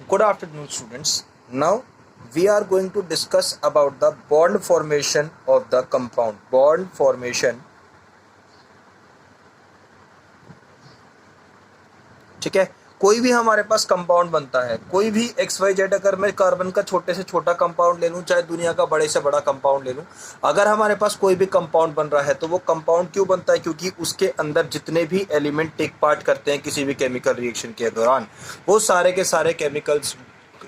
Good afternoon, students. Now we are going to discuss about the bond formation of the compound. Bond formation. ठीक है, कोई भी हमारे पास compound बनता है, कोई भी XYZ, अगर मैं कार्बन का छोटे से छोटा कंपाउंड ले लूँ, चाहे दुनिया का बड़े से बड़ा कंपाउंड ले लूँ, अगर हमारे पास कोई भी कंपाउंड बन रहा है तो वो कंपाउंड क्यों बनता है? क्योंकि उसके अंदर जितने भी एलिमेंट टेक पार्ट करते हैं किसी भी केमिकल रिएक्शन के दौरान, वो सारे के सारे केमिकल्स,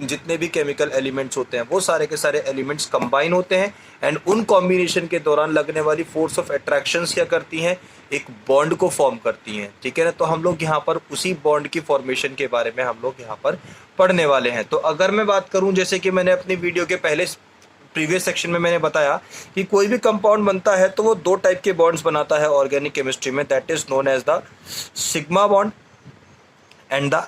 जितने भी केमिकल एलिमेंट्स होते हैं वो सारे के सारे एलिमेंट्स कंबाइन होते हैं एंड उन कॉम्बिनेशन के दौरान लगने वाली फोर्स ऑफ अट्रैक्शंस क्या करती हैं? एक बॉन्ड को फॉर्म करती हैं। ठीक है ना, तो हम लोग यहाँ पर उसी बॉन्ड की फॉर्मेशन के बारे में हम लोग यहाँ पर पढ़ने वाले हैं। तो अगर मैं बात करूँ, जैसे कि मैंने अपनी वीडियो के पहले प्रीवियस सेक्शन में मैंने बताया कि कोई भी कंपाउंड बनता है तो वो दो टाइप के बॉन्ड्स बनाता है ऑर्गेनिक केमिस्ट्री में, that is known as the sigma bond and the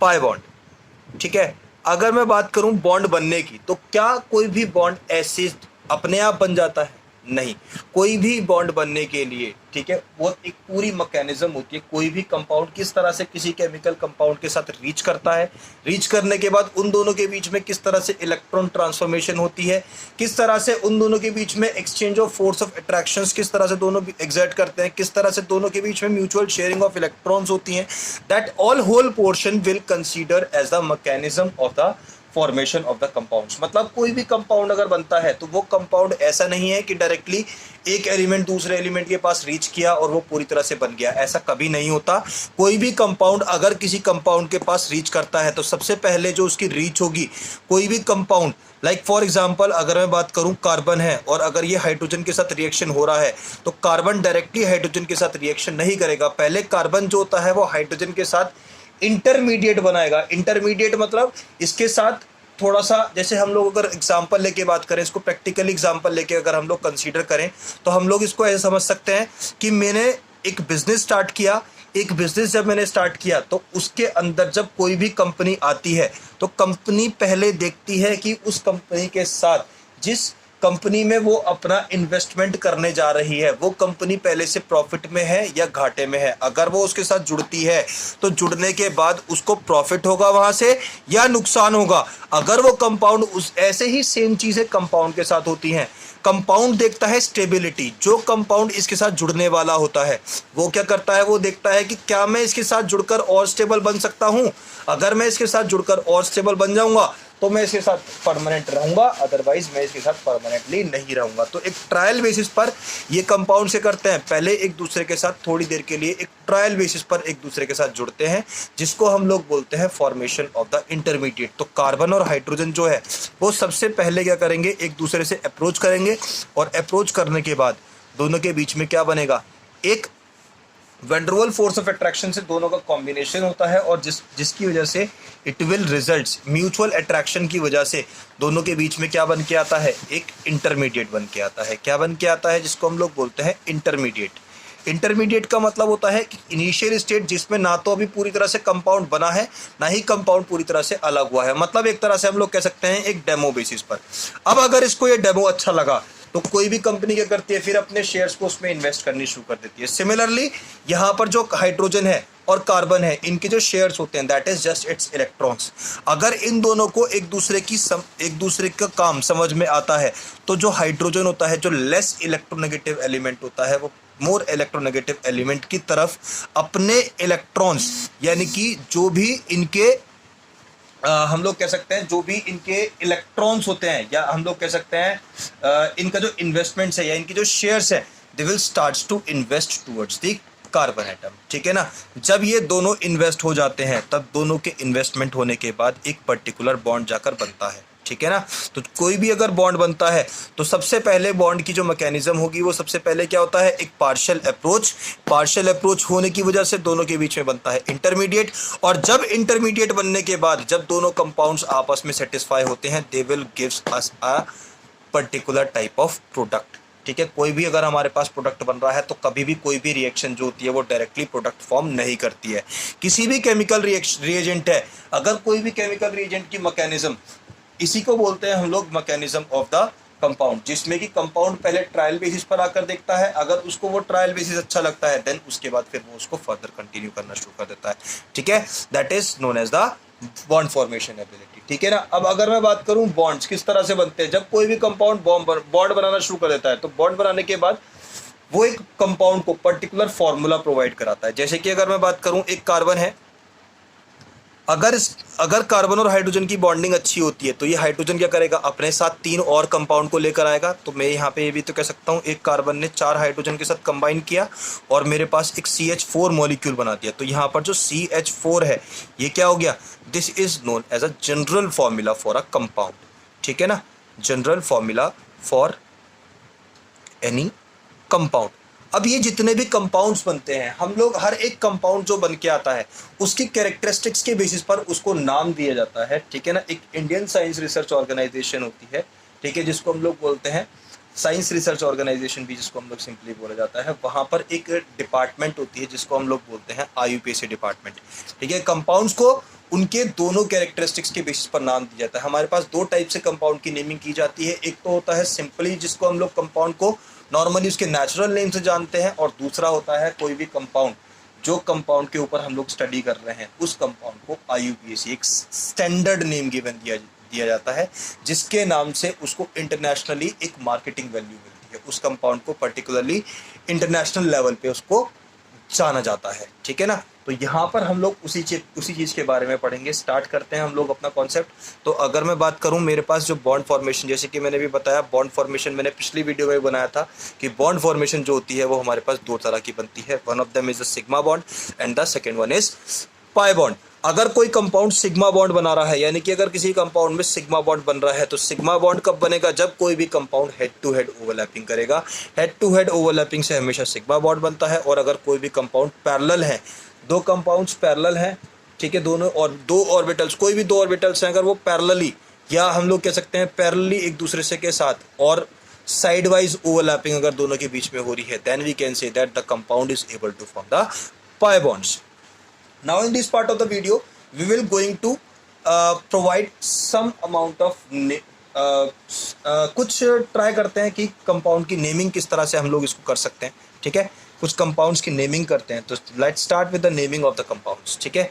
pi bond. ठीक है, अगर मैं बात करूं बॉन्ड बनने की, तो क्या कोई भी बॉन्ड ऐसे अपने आप बन जाता है? नहीं, कोई भी बॉन्ड बनने के लिए, ठीक है, वो एक पूरी मैकेनिज्म होती है। कोई भी कंपाउंड किस तरह से किसी केमिकल कंपाउंड के साथ रीच करता है, रीच करने के बाद उन दोनों के बीच में किस तरह से इलेक्ट्रॉन ट्रांसफॉर्मेशन होती है, किस तरह से उन दोनों के बीच में exchange of force of attractions किस तरह से दोनों एक्सर्ट करते हैं, किस तरह से दोनों के बीच में म्यूचुअल शेयरिंग ऑफ इलेक्ट्रॉन्स होती हैं, that all whole portion will consider as the mechanism of the formation of the compounds. मतलब कोई भी कंपाउंड अगर बनता है तो वो कंपाउंड ऐसा नहीं है कि डायरेक्टली एक एलिमेंट दूसरे एलिमेंट के पास रीच किया और वो पूरी तरह से बन गया, ऐसा कभी नहीं होता। कोई भी कंपाउंड अगर किसी कंपाउंड के पास रीच करता है तो सबसे पहले जो उसकी रीच होगी, कोई भी कंपाउंड, लाइक फॉर एग्जाम्पल अगर मैं बात करूं कार्बन है और अगर ये हाइड्रोजन के साथ रिएक्शन हो रहा है तो कार्बन डायरेक्टली हाइड्रोजन के साथ रिएक्शन नहीं करेगा। पहले कार्बन जो होता है वो हाइड्रोजन के साथ इंटरमीडिएट बनाएगा। इंटरमीडिएट मतलब इसके साथ थोड़ा सा, जैसे हम लोग अगर एग्जांपल लेके बात करें, इसको प्रैक्टिकली एग्जांपल लेके अगर हम लोग कंसीडर करें तो हम लोग इसको ऐसे समझ सकते हैं कि मैंने एक बिजनेस स्टार्ट किया। एक बिजनेस जब मैंने स्टार्ट किया तो उसके अंदर जब कोई भी कंपनी आती है तो कंपनी पहले देखती है कि उस कंपनी के साथ जिस कंपनी में वो अपना इन्वेस्टमेंट करने जा रही है वो कंपनी पहले से प्रॉफिट में है या घाटे में है। अगर वो उसके साथ जुड़ती है तो जुड़ने के बाद उसको प्रॉफिट होगा वहां से या नुकसान होगा। अगर वो कंपाउंड उस ऐसे ही सेम चीजें कंपाउंड के साथ होती हैं। कंपाउंड देखता है स्टेबिलिटी, जो कंपाउंड इसके साथ जुड़ने वाला होता है वो क्या करता है, वो देखता है कि क्या मैं इसके साथ जुड़कर और स्टेबल बन सकता हूं। अगर मैं इसके साथ जुड़कर और स्टेबल बन जाऊंगा तो मैं इसके साथ परमानेंट रहूंगा, अदरवाइज मैं इसके साथ परमानेंटली नहीं रहूंगा। तो एक ट्रायल बेसिस पर ये कंपाउंड से करते हैं, पहले एक दूसरे के साथ थोड़ी देर के लिए एक ट्रायल बेसिस पर एक दूसरे के साथ जुड़ते हैं, जिसको हम लोग बोलते हैं फॉर्मेशन ऑफ द इंटरमीडिएट। तो कार्बन और हाइड्रोजन जो है वो सबसे पहले क्या करेंगे, एक दूसरे से अप्रोच करेंगे और अप्रोच करने के बाद दोनों के बीच में क्या बनेगा, एक वैन-डर-वाल्स फोर्स ऑफ अट्रैक्शन से दोनों का कॉम्बिनेशन होता है और जिसकी वजह से it will results mutual attraction की वजह से दोनों के बीच में क्या बन के आता है, एक इंटरमीडिएट बन के आता है। क्या बन के आता है, जिसको हम लोग बोलते हैं इंटरमीडिएट। इंटरमीडिएट का मतलब होता है कि इनिशियल स्टेट जिसमें ना तो अभी पूरी तरह से कंपाउंड बना है ना ही कंपाउंड पूरी तरह से अलग हुआ है। मतलब एक तरह से हम लोग कह सकते हैं एक डेमो बेसिस पर। अब अगर इसको ये डेमो अच्छा लगा तो कोई भी कंपनी क्या करती है, फिर अपने शेयर्स को उसमें इन्वेस्ट करनी शुरू कर देती है। सिमिलरली यहाँ पर जो हाइड्रोजन है और कार्बन है, इनके जो शेयर्स होते हैं that is just it's electrons. अगर इन दोनों को एक दूसरे का काम समझ में आता है तो जो हाइड्रोजन होता है, जो लेस इलेक्ट्रोनेगेटिव एलिमेंट होता है, वो मोर इलेक्ट्रोनेगेटिव एलिमेंट की तरफ अपने इलेक्ट्रॉन्स, यानी कि जो भी इनके हम लोग कह सकते हैं जो भी इनके इलेक्ट्रॉन्स होते हैं, या हम लोग कह सकते हैं इनका जो इन्वेस्टमेंट्स है या इनकी जो शेयर्स है, they will start to invest towards the carbon atom. ठीक है ना, जब ये दोनों इन्वेस्ट हो जाते हैं तब दोनों के इन्वेस्टमेंट होने के बाद एक पर्टिकुलर बॉन्ड जाकर बनता है। ठीक है ना, तो कोई भी अगर बॉन्ड बनता है तो सबसे पहले बॉन्ड की जो मैकेनिज्म होगी वो सबसे पहले क्या होता है, एक पार्शियल अप्रोच होने की वजह से दोनों के बीच में बनता है इंटरमीडिएट। और जब इंटरमीडिएट बनने के बाद जब दोनों कंपाउंड्स आपस में सेटिस्फाई होते हैं, they will gives us a particular type of product. ठीक है, कोई भी अगर हमारे पास प्रोडक्ट बन रहा है तो कभी भी कोई भी रिएक्शन जो होती है वो डायरेक्टली प्रोडक्ट फॉर्म नहीं करती है। किसी भी केमिकल रिएजेंट है, अगर कोई भी केमिकल रिएजेंट की मैकेनिज्म, इसी को बोलते हैं हम लोग मैकेनिज्म ऑफ द कंपाउंड, जिसमें कि कंपाउंड पहले ट्रायल बेसिस पर आकर देखता है। अगर उसको वो ट्रायल बेसिस अच्छा लगता है देन उसके बाद फिर वो उसको फर्दर कंटिन्यू करना शुरू कर देता है। ठीक है, that is known as the bond formation ability, ठीक है ना। अब अगर मैं बात करूं बॉन्ड्स किस तरह से बनते हैं, जब कोई भी कंपाउंड बॉन्ड बनाना शुरू कर देता है तो बॉन्ड बनाने के बाद वो एक कंपाउंड को पर्टिकुलर फॉर्मूला प्रोवाइड कराता है। जैसे कि अगर मैं बात करूं एक कार्बन है, अगर अगर कार्बन और हाइड्रोजन की बॉन्डिंग अच्छी होती है तो ये हाइड्रोजन क्या करेगा, अपने साथ 3 और कंपाउंड को लेकर आएगा। तो मैं यहाँ पे ये भी तो कह सकता हूँ एक कार्बन ने 4 हाइड्रोजन के साथ कंबाइन किया और मेरे पास एक CH4 मॉलिक्यूल बना दिया। तो यहाँ पर जो CH4 है ये क्या हो गया, this is known as a general formula for a compound, ठीक है ना, general formula for any compound. अब ये जितने भी कंपाउंड्स बनते हैं, हम लोग हर एक कंपाउंड जो बन के आता है उसकी कैरेक्टरिस्टिक्स के बेसिस पर उसको नाम दिया जाता है, ठीक है ना। एक इंडियन साइंस रिसर्च ऑर्गेनाइजेशन होती है, ठीक है, जिसको हम लोग बोलते हैं साइंस रिसर्च ऑर्गेनाइजेशन भी जिसको हम लोग सिंपली बोला जाता है। वहाँ पर एक डिपार्टमेंट होती है जिसको हम लोग बोलते हैं IUPAC डिपार्टमेंट, ठीक है। कंपाउंड्स को उनके दोनों कैरेक्टरिस्टिक्स के बेसिस पर नाम दिया जाता है। हमारे पास 2 टाइप से कंपाउंड की नेमिंग की जाती है, एक तो होता है सिंपली जिसको हम लोग कंपाउंड को नॉर्मली उसके नेचुरल नेम से जानते हैं, और दूसरा होता है कोई भी कंपाउंड जो कंपाउंड के ऊपर हम लोग स्टडी कर रहे हैं उस कंपाउंड को IUPAC एक स्टैंडर्ड नेम गिवन दिया जाता है, जिसके नाम से उसको इंटरनेशनली एक मार्केटिंग वैल्यू मिलती है। उस कंपाउंड को पर्टिकुलरली इंटरनेशनल लेवल पे उसको जाना जाता है, ठीक है ना। तो यहाँ पर हम लोग उसी चीज़ के बारे में पढ़ेंगे। स्टार्ट करते हैं हम लोग अपना कॉन्सेप्ट। तो अगर मैं बात करूँ मेरे पास जो बॉन्ड फॉर्मेशन, जैसे कि मैंने भी बताया बॉन्ड फॉर्मेशन मैंने पिछली वीडियो में बनाया था कि बॉन्ड फॉर्मेशन जो होती है वो हमारे पास 2 तरह की बनती है। One of them is the sigma bond and the second one is pi bond. अगर कोई कंपाउंड सिग्मा बॉन्ड बना रहा है, यानी कि अगर किसी कंपाउंड में सिग्मा बॉन्ड बन रहा है, तो सिग्मा बॉन्ड कब बनेगा, जब कोई भी compound head to head overlapping करेगा। हेड टू हेड ओवरलैपिंग से हमेशा सिग्मा बॉन्ड बनता है। और अगर कोई भी कंपाउंड पैरेलल है, 2 कंपाउंड्स पैरेलल हैं, ठीक है, दोनों और 2 ऑर्बिटल्स, कोई भी 2 ऑर्बिटल्स हैं, अगर वो पैरेलली या हम लोग कह सकते हैं पैरेलली एक दूसरे से के साथ और साइड वाइज ओवरलैपिंग अगर दोनों के बीच में हो रही है, then we can say that the compound is able to form the pi bonds. Now in this part of the video we will going to provide some amount of कुछ try करते हैं कि कंपाउंड की naming किस तरह से हम लोग इसको कर सकते हैं, ठीक है। कुछ कंपाउंड्स की नेमिंग करते हैं। तो let's start with the naming of the compounds, ठीक है।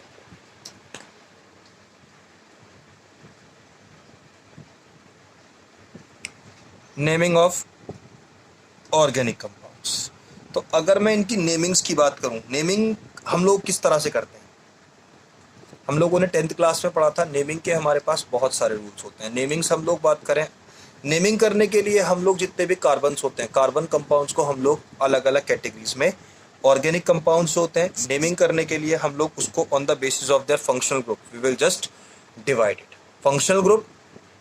Naming of organic compounds. तो अगर मैं इनकी नेमिंग्स की बात करूं, नेमिंग हम लोग किस तरह से करते हैं, हम लोगों ने 10th क्लास में पढ़ा था। नेमिंग के हमारे पास बहुत सारे रूल्स होते हैं। नेमिंग्स हम लोग बात करें, नेमिंग करने के लिए हम लोग जितने भी कार्बन्स होते हैं, कार्बन कंपाउंड्स को हम लोग अलग अलग कैटेगरीज में, ऑर्गेनिक कंपाउंड्स होते हैं, नेमिंग करने के लिए हम लोग उसको on the basis of their functional group we will just divide it. Functional group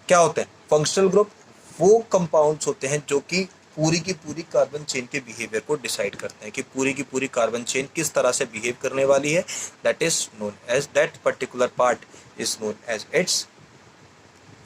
क्या होते हैं, फंक्शनल ग्रुप वो कंपाउंड्स होते हैं जो कि पूरी की पूरी कार्बन चेन के बिहेवियर को डिसाइड करते हैं कि पूरी की पूरी कार्बन चेन किस तरह से बिहेव करने वाली है। That is known as, that particular part is known as its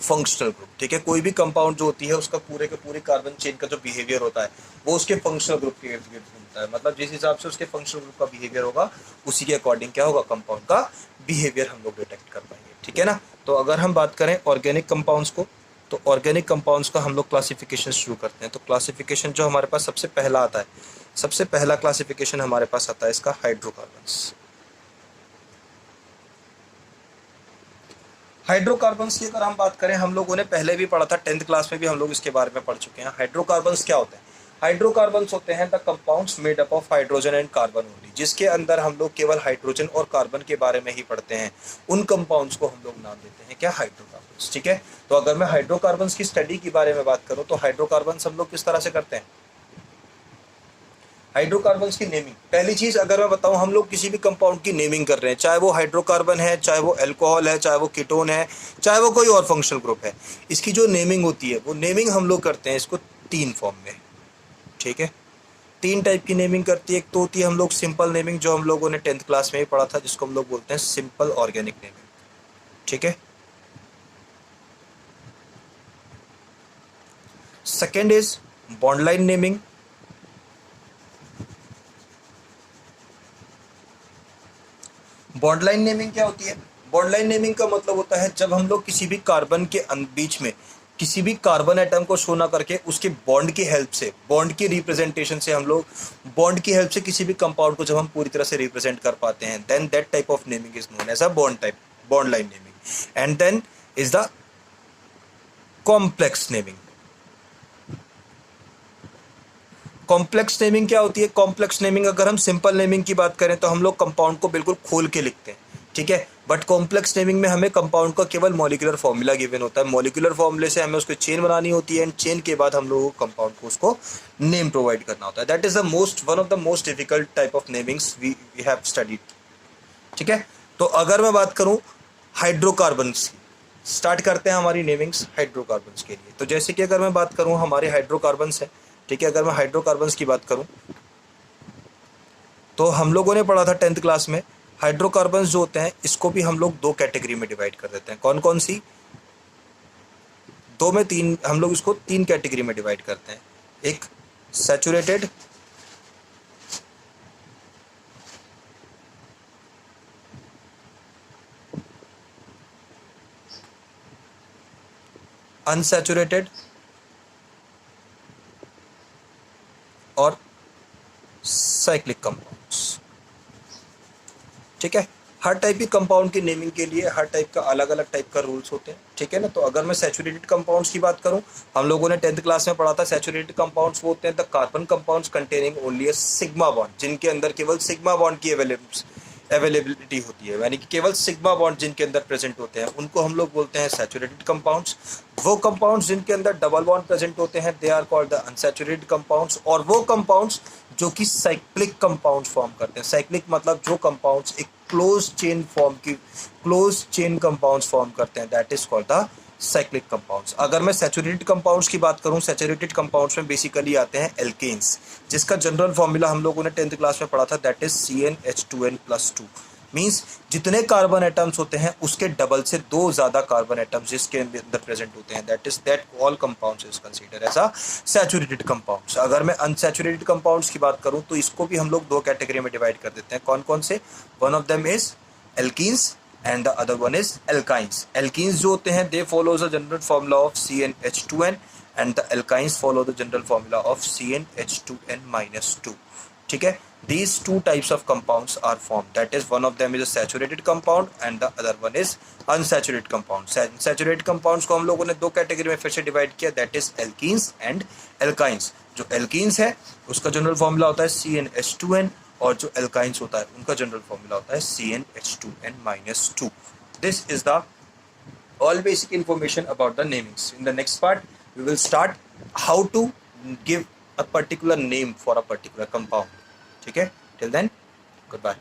functional group, ठीक है। कोई भी कंपाउंड जो होती है उसका पूरे के पूरे कार्बन चेन का जो बिहेवियर होता है वो उसके फंक्शनल ग्रुप के इर्द गिर्द घूमता है। मतलब जिस हिसाब से उसके फंक्शनल ग्रुप का बिहेवियर होगा उसी के अकॉर्डिंग क्या होगा, कंपाउंड का बिहेवियर हम लोग डिटेक्ट कर पाएंगे, ठीक है ना। तो अगर हम बात करें ऑर्गेनिक कंपाउंड्स को, तो ऑर्गेनिक कंपाउंड्स का हम लोग क्लासिफिकेशन शुरू करते हैं। तो क्लासिफिकेशन जो हमारे पास सबसे पहला आता है, सबसे पहला क्लासिफिकेशन हमारे पास आता है इसका हाइड्रोकार्बन्स। हाइड्रोकार्बन्स की अगर हम बात करें, हम लोगों ने पहले भी पढ़ा था, 10th क्लास में भी हम लोग इसके बारे में पढ़ चुके हैं। हाइड्रोकार्बन्स क्या होते हैं, हाइड्रोकार्बन्स होते हैं the compounds made up of hydrogen and carbon only, जिसके अंदर हम लोग केवल हाइड्रोजन और कार्बन के बारे में ही पढ़ते हैं। उन कंपाउंड्स को हम लोग नाम देते हैं क्या, हाइड्रोकार्बन्स, ठीक है। तो अगर मैं हाइड्रोकार्बन्स की स्टडी के बारे में बात करूं तो हाइड्रोकार्बन्स हम लोग किस तरह से करते हैं, हाइड्रोकार्बन्स की नेमिंग। पहली चीज अगर मैं बताऊं, हम लोग किसी भी कंपाउंड की नेमिंग कर रहे हैं, चाहे वो हाइड्रोकार्बन है, चाहे वो अल्कोहल है, चाहे वो कीटोन है, चाहे वो कोई और फंक्शनल ग्रुप है, इसकी जो नेमिंग होती है वो नेमिंग हम लोग करते हैं इसको 3 फॉर्म में, ठीक है। 3 टाइप की नेमिंग करती है। एक तो होती है हम लोग सिंपल नेमिंग, जो हम लोगों ने 10th क्लास में ही पढ़ा था, जिसको हम लोग बोलते हैं सिंपल ऑर्गेनिक नेमिंग, ठीक है। Second is bond line naming. Bond line naming क्या होती है, बॉन्ड लाइन नेमिंग का मतलब होता है जब हम लोग किसी भी कार्बन के बीच में किसी भी कार्बन एटम को शो ना करके उसके बॉन्ड की हेल्प से, बॉन्ड की रिप्रेजेंटेशन से, हम लोग बॉन्ड की हेल्प से किसी भी कंपाउंड को जब हम पूरी तरह से रिप्रेजेंट कर पाते हैं, then that type of naming is known as a bond line naming, and then is the complex naming. Complex naming क्या होती है? कॉम्प्लेक्स नेमिंग, अगर हम सिंपल नेमिंग की बात करें तो हम लोग कंपाउंड को बिल्कुल खोल के लिखते हैं, ठीक है। बट कॉम्प्लेक्स नेमिंग में हमें कंपाउंड का केवल मॉलिक्यूलर फॉर्मूला गिवन होता है, मॉलिक्यूलर फॉर्मूले से हमें उसको चेन बनानी होती है, एंड चेन के बाद हम लोगों को कंपाउंड को उसको नेम प्रोवाइड करना होता है। That is the most one of the most difficult type of namings we have studied, ठीक है। तो अगर मैं बात करूं हाइड्रोकार्बन्स की, स्टार्ट करते हैं हमारी नेमिंग्स हाइड्रोकार्बन्स के लिए। तो जैसे कि अगर मैं बात करूं हमारे हाइड्रोकार्बन्स है, ठीक है। अगर मैं हाइड्रोकार्बन्स की बात करूं तो हम लोगों ने पढ़ा था 10th क्लास में, हाइड्रोकार्बन्स जो होते हैं इसको भी हम लोग दो कैटेगरी में डिवाइड कर देते हैं। कौन कौन सी? दो में तीन, हम लोग इसको तीन कैटेगरी में डिवाइड करते हैं। एक सैचुरेटेड, अनसैचुरेटेड और साइक्लिक कंपाउंड्स, ठीक है। हर टाइप की कंपाउंड की नेमिंग के लिए हर टाइप का अलग अलग टाइप का रूल्स होते हैं, ठीक है ना। तो अगर मैं सैचुरेटेड कंपाउंड्स की बात करूं, हम लोगों ने 10th क्लास में पढ़ा था सैचुरेटेड कंपाउंड्स वो होते हैं the carbon compounds containing only a sigma bond, जिनके अंदर केवल सिग्मा बॉन्ड की अवेलेबिलिटी होती है, यानी कि केवल सिग्मा बॉन्ड जिनके अंदर प्रेजेंट होते हैं उनको हम लोग बोलते हैं सैचुरेटेड कंपाउंड्स। वो कंपाउंड्स जिनके अंदर डबल बॉन्ड प्रेजेंट होते हैं they are called the unsaturated compounds. और वो कंपाउंड्स जो कि साइक्लिक कंपाउंड फॉर्म करते हैं, साइक्लिक मतलब जो कंपाउंड्स एक क्लोज चेन कंपाउंड्स फॉर्म करते हैं, that is called the cyclic compounds. अगर मैं सैचुरेटेड कंपाउंड्स की बात करूं, सैचुरेटेड कंपाउंड्स में बेसिकली आते हैं एल्केन्स, जिसका जनरल फॉर्मूला हम लोगों ने 10th क्लास में पढ़ा था, दैट इज CnH2n+2। मींस जितने कार्बन एटम्स होते हैं उसके डबल से दो ज्यादा कार्बन एटम्स जिसके अंदर प्रेजेंट होते हैं, that all compounds is consider as a saturated compounds. अगर मैं अनसैचुरेटेड कंपाउंड्स की बात करूं तो इसको भी हम लोग दो कैटेगरी में डिवाइड कर देते हैं। कौन कौन से? One of them is alkenes and the other one is alkynes. Alkenes जो होते हैं they follows the general formula of CnH2n and the alkynes follow the general formula of CnH2n-2, ठीक है। These two types of compounds are formed. That is, one of them is a saturated compound and the other one is unsaturated compound. Saturated compounds को हम लोगों ने दो category में फिर से डिवाइड किया, that is alkenes and alkynes. जो alkenes है उसका जनरल फॉर्मूला होता है CnH2n और जो alkynes होता है उनका जनरल फॉर्मूला होता है CnH2n-2. This is the all basic information about the namings. In the next part, we will start how to give a particular name for a particular compound. ठीक है, till then, goodbye.